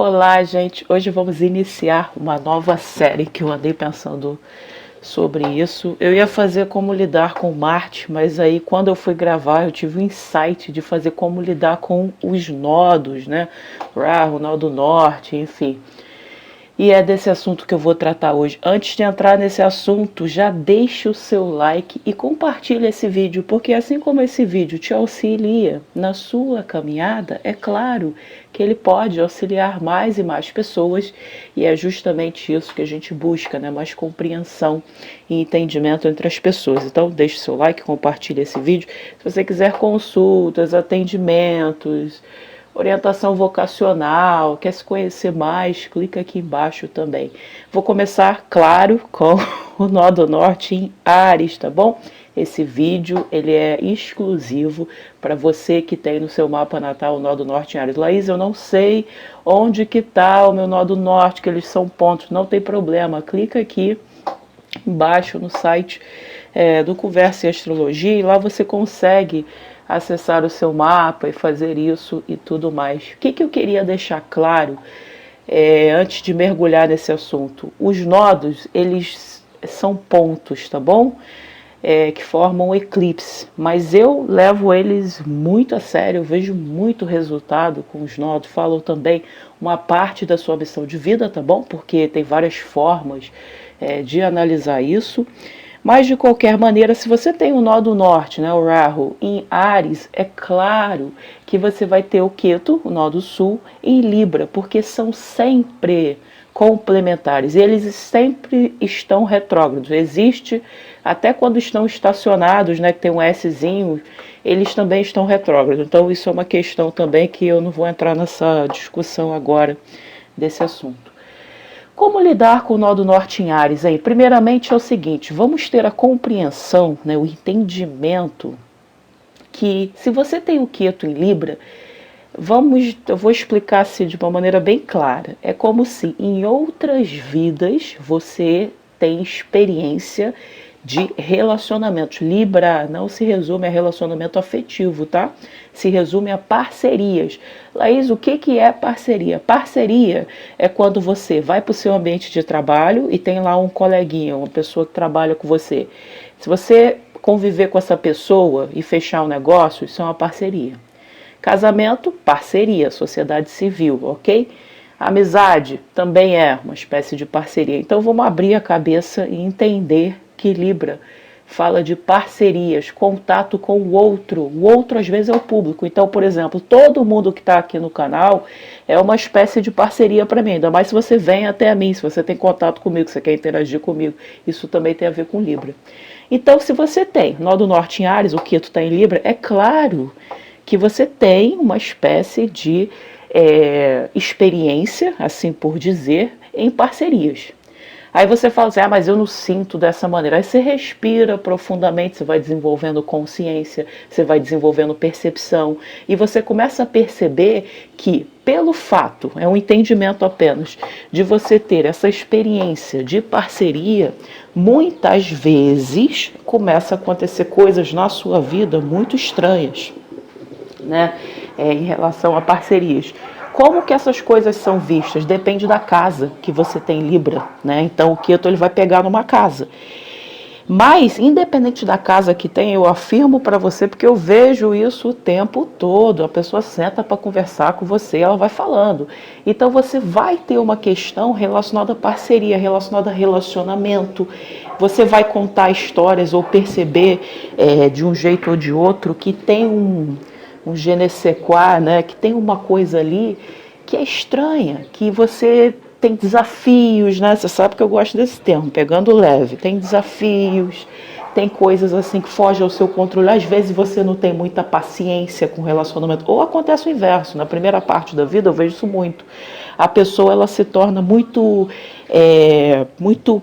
Olá, gente! Hoje vamos iniciar uma nova série que eu andei pensando sobre isso. Eu ia fazer como lidar com Marte, mas aí quando eu fui gravar eu tive o insight de fazer como lidar com os nodos, né? O nó do norte, enfim. E é desse assunto que eu vou tratar hoje. Antes de entrar nesse assunto, já deixe o seu like e compartilhe esse vídeo, porque assim como esse vídeo te auxilia na sua caminhada, é claro que ele pode auxiliar mais e mais pessoas, e é justamente isso que a gente busca, né? Mais compreensão e entendimento entre as pessoas. Então deixe o seu like, compartilhe esse vídeo. Se você quiser consultas, atendimentos, orientação vocacional, quer se conhecer mais, clica aqui embaixo também. Vou começar, claro, com o nó do norte em Áries, tá bom? Esse vídeo ele é exclusivo para você que tem no seu mapa natal o nó do norte em Áries. Laís, eu não sei onde que tá o meu nó do norte, que eles são pontos, não tem problema, clica aqui embaixo no site do Conversa e Astrologia e lá você consegue acessar o seu mapa e fazer isso e tudo mais. O que eu queria deixar claro antes de mergulhar nesse assunto? Os nodos, eles são pontos, tá bom? Que formam um eclipse, mas eu levo eles muito a sério, eu vejo muito resultado com os nodos, falo também uma parte da sua missão de vida, tá bom? Porque tem várias formas de analisar isso. Mas de qualquer maneira, se você tem o nó do norte, né, o Rahu, em Áries, é claro que você vai ter o Ketu, o nó do sul, em Libra, porque são sempre complementares. Eles sempre estão retrógrados. Existe, até quando estão estacionados, né, que tem um Szinho, eles também estão retrógrados. Então isso é uma questão também que eu não vou entrar nessa discussão agora desse assunto. Como lidar com o nó do norte em Áries? Aí? Primeiramente é o seguinte, vamos ter a compreensão, né, o entendimento que se você tem o Ketu em Libra, eu vou explicar assim de uma maneira bem clara. É como se em outras vidas você tem experiência de relacionamentos. Libra não se resume a relacionamento afetivo, tá? Se resume a parcerias. Laís, o que é parceria? Parceria é quando você vai para o seu ambiente de trabalho e tem lá um coleguinha, uma pessoa que trabalha com você. Se você conviver com essa pessoa e fechar um negócio, isso é uma parceria. Casamento, parceria, sociedade civil, ok? Amizade também é uma espécie de parceria. Então vamos abrir a cabeça e entender que Libra fala de parcerias, contato com o outro. O outro às vezes é o público. Então, por exemplo, todo mundo que está aqui no canal é uma espécie de parceria para mim. Ainda mais se você vem até a mim, se você tem contato comigo, se você quer interagir comigo. Isso também tem a ver com Libra. Então, se você tem nó do norte em Áries, o Ketu está em Libra, é claro que você tem uma espécie de experiência, assim por dizer, em parcerias. Aí você fala assim, mas eu não sinto dessa maneira. Aí você respira profundamente, você vai desenvolvendo consciência, você vai desenvolvendo percepção, e você começa a perceber que, pelo fato, é um entendimento apenas, de você ter essa experiência de parceria, muitas vezes começa a acontecer coisas na sua vida muito estranhas, né, em relação a parcerias. Como que essas coisas são vistas? Depende da casa que você tem Libra, né? Então o Ketu ele vai pegar numa casa. Mas, independente da casa que tem, eu afirmo para você, porque eu vejo isso o tempo todo. A pessoa senta para conversar com você, ela vai falando. Então você vai ter uma questão relacionada à parceria, relacionada a relacionamento. Você vai contar histórias ou perceber de um jeito ou de outro que tem um je ne sais quoi, né? Que tem uma coisa ali que é estranha, que você tem desafios, né? Você sabe que eu gosto desse termo, pegando leve. Tem desafios, tem coisas assim que fogem ao seu controle. Às vezes você não tem muita paciência com o relacionamento. Ou acontece o inverso. Na primeira parte da vida eu vejo isso muito. A pessoa ela se torna muito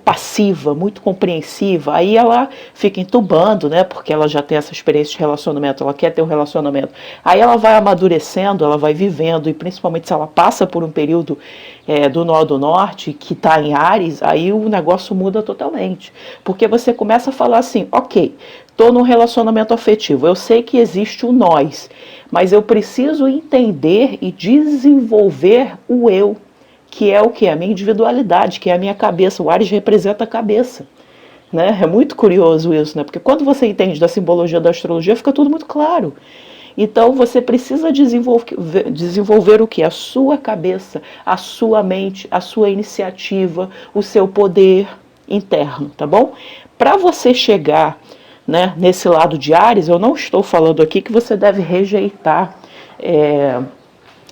passiva, muito compreensiva. Aí ela fica entubando, né? Porque ela já tem essa experiência de relacionamento, ela quer ter um relacionamento. Aí ela vai amadurecendo, ela vai vivendo, e principalmente se ela passa por um período do nó do norte, que está em Áries, aí o negócio muda totalmente. Porque você começa a falar assim, ok, estou num relacionamento afetivo, eu sei que existe o nós, mas eu preciso entender e desenvolver o eu. que é o que? A minha individualidade, que é a minha cabeça. O Áries representa a cabeça. Né? É muito curioso isso, né? Porque quando você entende da simbologia da astrologia, fica tudo muito claro. Então você precisa desenvolver o que? A sua cabeça, a sua mente, a sua iniciativa, o seu poder interno, tá bom? Para você chegar, né, nesse lado de Áries, eu não estou falando aqui que você deve rejeitar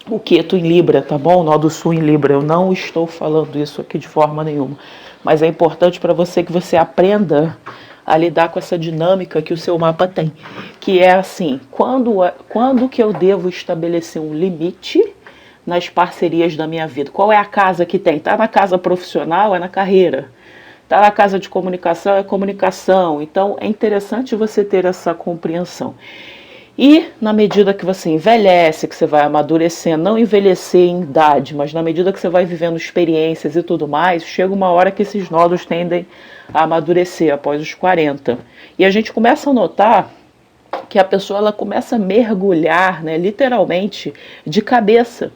o Queto em Libra, tá bom? O Nó do Sul em Libra. Eu não estou falando isso aqui de forma nenhuma. Mas é importante para você que você aprenda a lidar com essa dinâmica que o seu mapa tem. Que é assim, quando que eu devo estabelecer um limite nas parcerias da minha vida? Qual é a casa que tem? Está na casa profissional, é na carreira. Está na casa de comunicação, é comunicação. Então é interessante você ter essa compreensão. E na medida que você envelhece, que você vai amadurecendo, não envelhecer em idade, mas na medida que você vai vivendo experiências e tudo mais, chega uma hora que esses nodos tendem a amadurecer após os 40. E a gente começa a notar que a pessoa ela começa a mergulhar, né, literalmente, de cabeça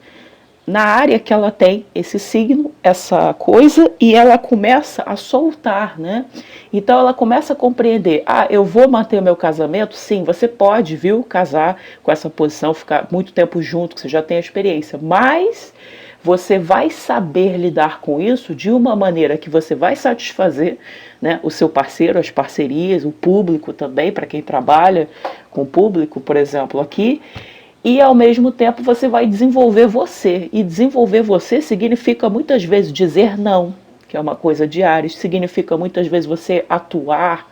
na área que ela tem esse signo, essa coisa, e ela começa a soltar, né? Então ela começa a compreender, eu vou manter meu casamento? Sim, você pode, viu, casar com essa posição, ficar muito tempo junto, que você já tem a experiência, mas você vai saber lidar com isso de uma maneira que você vai satisfazer, né, o seu parceiro, as parcerias, o público também, para quem trabalha com o público, por exemplo, aqui. E ao mesmo tempo você vai desenvolver você. E desenvolver você significa muitas vezes dizer não, que é uma coisa de Áries, significa muitas vezes você atuar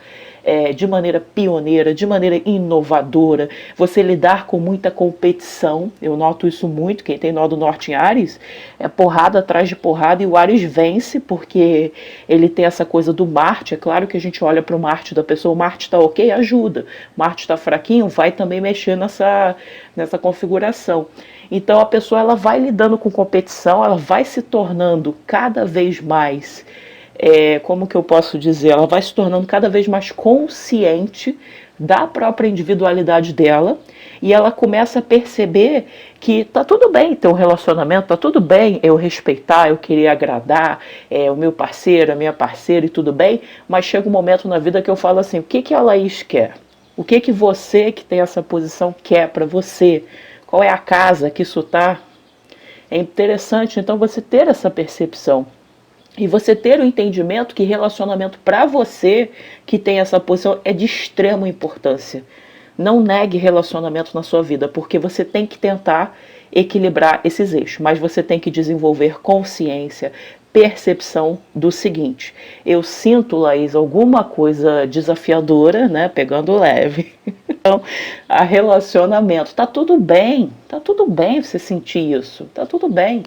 de maneira pioneira, de maneira inovadora, você lidar com muita competição. Eu noto isso muito, quem tem nó do norte em Áries, é porrada atrás de porrada, e o Áries vence porque ele tem essa coisa do Marte. É claro que a gente olha para o Marte da pessoa, o Marte está ok, ajuda, o Marte está fraquinho, vai também mexer nessa configuração. Então a pessoa ela vai lidando com competição, ela vai se tornando cada vez mais, como que eu posso dizer, ela vai se tornando cada vez mais consciente da própria individualidade dela, e ela começa a perceber que tá tudo bem ter um relacionamento, tá tudo bem eu respeitar, eu querer agradar o meu parceiro, a minha parceira, e tudo bem, mas chega um momento na vida que eu falo assim, o que a Laís quer? O que você que tem essa posição quer para você? Qual é a casa que isso tá? É interessante, então, você ter essa percepção. E você ter o entendimento que relacionamento para você que tem essa posição é de extrema importância. Não negue relacionamento na sua vida, porque você tem que tentar equilibrar esses eixos, mas você tem que desenvolver consciência, percepção do seguinte: eu sinto, Laís, alguma coisa desafiadora, né, pegando leve. Então, a relacionamento, tá tudo bem você sentir isso, tá tudo bem.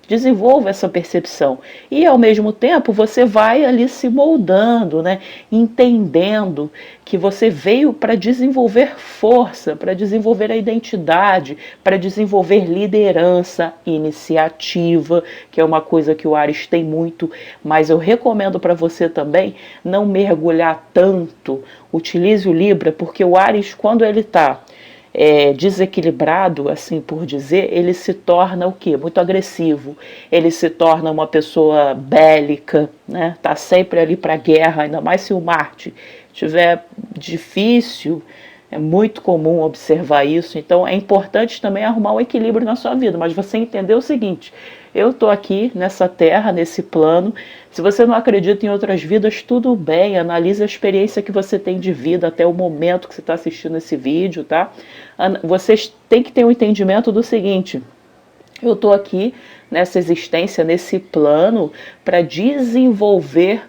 Desenvolva essa percepção. E ao mesmo tempo você vai ali se moldando, né? Entendendo que você veio para desenvolver força, para desenvolver a identidade, para desenvolver liderança, iniciativa, que é uma coisa que o Áries tem muito, mas eu recomendo para você também não mergulhar tanto. Utilize o Libra, porque o Áries, quando ele está desequilibrado, assim por dizer, ele se torna o quê? Muito agressivo, ele se torna uma pessoa bélica, né? Tá sempre ali para guerra, ainda mais se o Marte estiver difícil, é muito comum observar isso. Então é importante também arrumar um equilíbrio na sua vida, mas você entender o seguinte: eu estou aqui nessa terra, nesse plano. Se você não acredita em outras vidas, tudo bem, analise a experiência que você tem de vida até o momento que você está assistindo esse vídeo, tá? Vocês têm que ter um entendimento do seguinte: eu estou aqui nessa existência, nesse plano, para desenvolver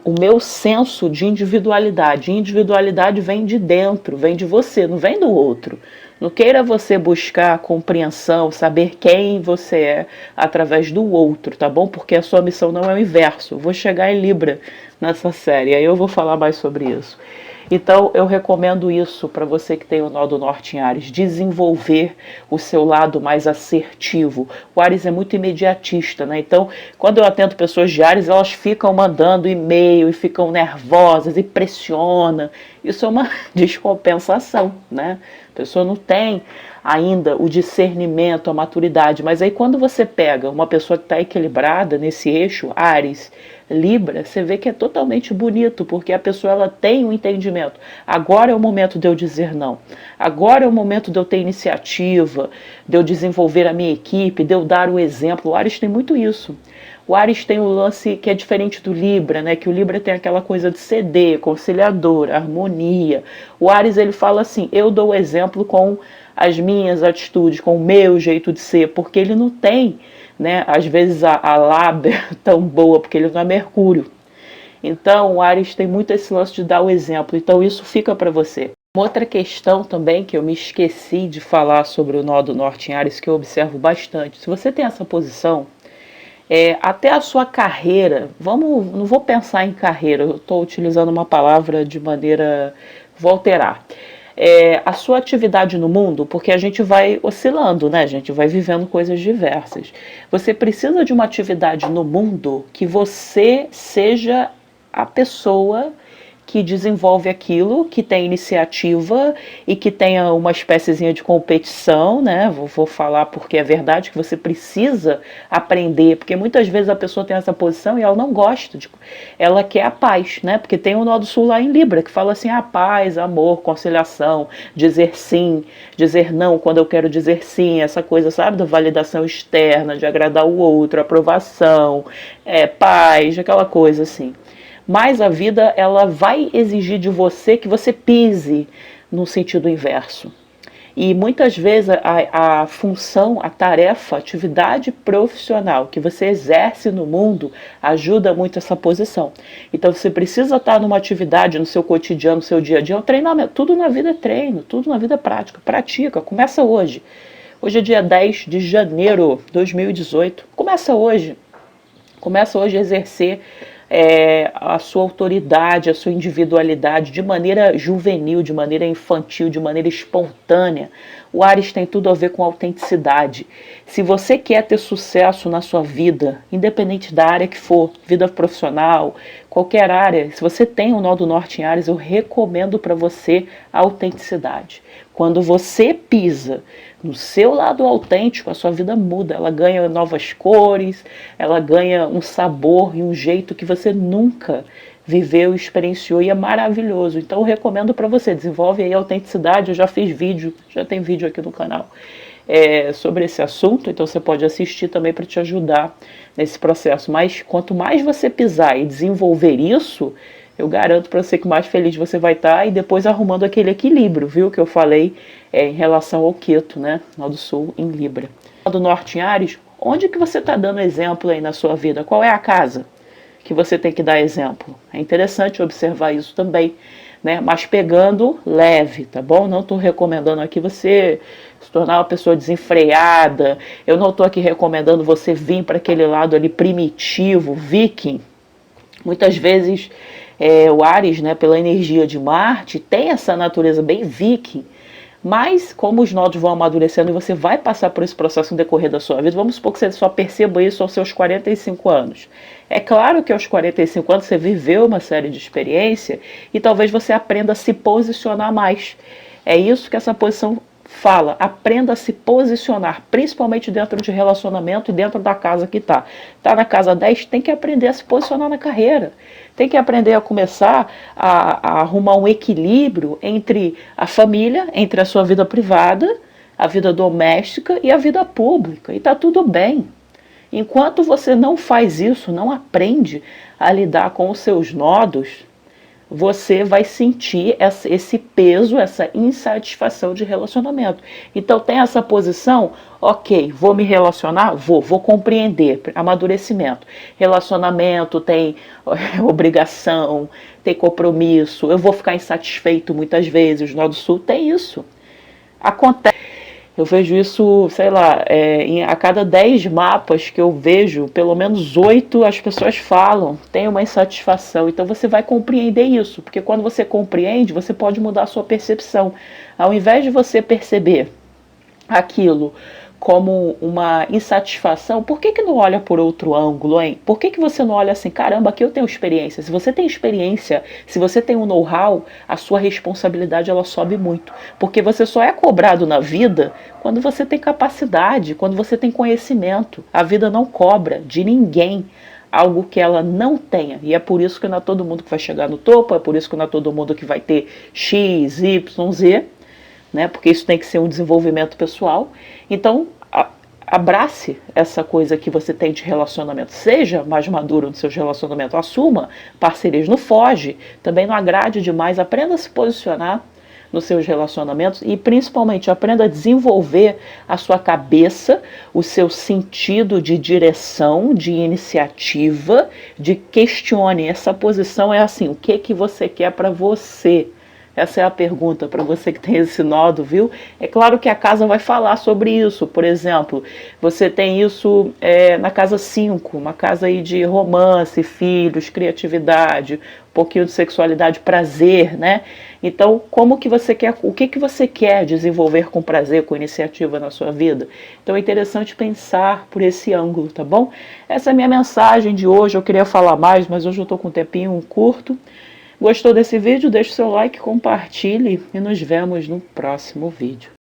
o meu senso de individualidade. Individualidade vem de dentro, vem de você, não vem do outro. Não queira você buscar compreensão, saber quem você é através do outro, tá bom? Porque a sua missão não é o inverso. Eu vou chegar em Libra nessa série, aí eu vou falar mais sobre isso. Então eu recomendo isso para você que tem o nó do norte em Áries, desenvolver o seu lado mais assertivo. O Áries é muito imediatista, né? Então quando eu atendo pessoas de Áries, elas ficam mandando e-mail e ficam nervosas e pressionam. Isso é uma descompensação, né? A pessoa não tem ainda o discernimento, a maturidade, mas aí quando você pega uma pessoa que está equilibrada nesse eixo, Áries, Libra, você vê que é totalmente bonito, porque a pessoa ela tem um entendimento. Agora é o momento de eu dizer não. Agora é o momento de eu ter iniciativa, de eu desenvolver a minha equipe, de eu dar o exemplo. O Áries tem muito isso. O Áries tem o lance que é diferente do Libra, né? Que o Libra tem aquela coisa de ceder, conciliador, harmonia. O Áries ele fala assim: eu dou o exemplo com as minhas atitudes, com o meu jeito de ser, porque ele não tem, né, às vezes a lábia tão boa, porque ele não é Mercúrio. Então o Áries tem muito esse lance de dar o exemplo, então isso fica para você. Uma outra questão também que eu me esqueci de falar sobre o nó do norte em Áries, que eu observo bastante, se você tem essa posição, até a sua carreira, não vou pensar em carreira, eu estou utilizando uma palavra de maneira, vou alterar. A sua atividade no mundo, porque a gente vai oscilando, né? A gente vai vivendo coisas diversas. Você precisa de uma atividade no mundo que você seja a pessoa que desenvolve aquilo, que tem iniciativa e que tenha uma espéciezinha de competição, né? Vou falar porque é verdade que você precisa aprender, porque muitas vezes a pessoa tem essa posição e ela não gosta, ela quer a paz, né? Porque tem o nó do sul lá em Libra, que fala assim, paz, amor, conciliação, dizer sim, dizer não quando eu quero dizer sim, essa coisa, sabe, da validação externa, de agradar o outro, aprovação, paz, aquela coisa assim. Mas a vida ela vai exigir de você que você pise no sentido inverso. E muitas vezes a função, a tarefa, a atividade profissional que você exerce no mundo ajuda muito essa posição. Então você precisa estar numa atividade no seu cotidiano, no seu dia a dia, um treinamento. Tudo na vida é treino, tudo na vida é prática. Pratica, começa hoje. Hoje é dia 10 de janeiro de 2018. Começa hoje. Começa hoje a exercer a sua autoridade, a sua individualidade de maneira juvenil, de maneira infantil, de maneira espontânea. O Áries tem tudo a ver com autenticidade. Se você quer ter sucesso na sua vida, independente da área que for, vida profissional, qualquer área, se você tem o nó do norte em Áries, eu recomendo para você a autenticidade. Quando você pisa no seu lado autêntico, a sua vida muda, ela ganha novas cores, ela ganha um sabor e um jeito que você nunca viveu, experienciou e é maravilhoso. Então eu recomendo para você, desenvolve aí a autenticidade, eu já fiz vídeo, já tem vídeo aqui no canal sobre esse assunto, então você pode assistir também para te ajudar nesse processo. Mas quanto mais você pisar e desenvolver isso, eu garanto para você que mais feliz você vai estar e depois arrumando aquele equilíbrio, viu? Que eu falei em relação ao Queto, né? Nó do Sul em Libra. Nó do Norte em Áries, onde que você está dando exemplo aí na sua vida? Qual é a casa que você tem que dar exemplo? É interessante observar isso também, né? Mas pegando leve, tá bom? Não estou recomendando aqui você se tornar uma pessoa desenfreada. Eu não estou aqui recomendando você vir para aquele lado ali primitivo, viking. Muitas vezes o Áries, né, pela energia de Marte, tem essa natureza bem viking, mas como os nodos vão amadurecendo e você vai passar por esse processo no decorrer da sua vida, vamos supor que você só perceba isso aos seus 45 anos. É claro que aos 45 anos você viveu uma série de experiência e talvez você aprenda a se posicionar mais. É isso que essa posição fala, aprenda a se posicionar, principalmente dentro de relacionamento e dentro da casa que está. Está na casa 10, tem que aprender a se posicionar na carreira. Tem que aprender a começar a arrumar um equilíbrio entre a família, entre a sua vida privada, a vida doméstica e a vida pública. E está tudo bem. Enquanto você não faz isso, não aprende a lidar com os seus nodos, você vai sentir esse peso, essa insatisfação de relacionamento. Então tem essa posição, ok, vou me relacionar? Vou compreender, amadurecimento. Relacionamento tem obrigação, tem compromisso, eu vou ficar insatisfeito muitas vezes, o Nó do Sul tem isso. Acontece. Eu vejo isso, sei lá, a cada 10 mapas que eu vejo, pelo menos 8 as pessoas falam, tem uma insatisfação. Então você vai compreender isso, porque quando você compreende, você pode mudar a sua percepção. Ao invés de você perceber aquilo como uma insatisfação, por que não olha por outro ângulo, hein? Por que você não olha assim, caramba, aqui eu tenho experiência. Se você tem experiência, se você tem um know-how, a sua responsabilidade ela sobe muito. Porque você só é cobrado na vida quando você tem capacidade, quando você tem conhecimento. A vida não cobra de ninguém algo que ela não tenha. E é por isso que não é todo mundo que vai chegar no topo, é por isso que não é todo mundo que vai ter X, Y, Z, né? Porque isso tem que ser um desenvolvimento pessoal. Então, abrace essa coisa que você tem de relacionamento. Seja mais maduro nos seus relacionamentos. Assuma parcerias. Não foge. Também não agrade demais. Aprenda a se posicionar nos seus relacionamentos e, principalmente, aprenda a desenvolver a sua cabeça, o seu sentido de direção, de iniciativa, de questione. Essa posição é assim, o que você quer para você? Essa é a pergunta para você que tem esse nodo, viu? É claro que a casa vai falar sobre isso. Por exemplo, você tem isso na casa 5, uma casa aí de romance, filhos, criatividade, um pouquinho de sexualidade, prazer, né? Então, como que você quer, o que você quer desenvolver com prazer, com iniciativa na sua vida? Então é interessante pensar por esse ângulo, tá bom? Essa é a minha mensagem de hoje. Eu queria falar mais, mas hoje eu estou com um tempinho curto. Gostou desse vídeo? Deixe seu like, compartilhe e nos vemos no próximo vídeo.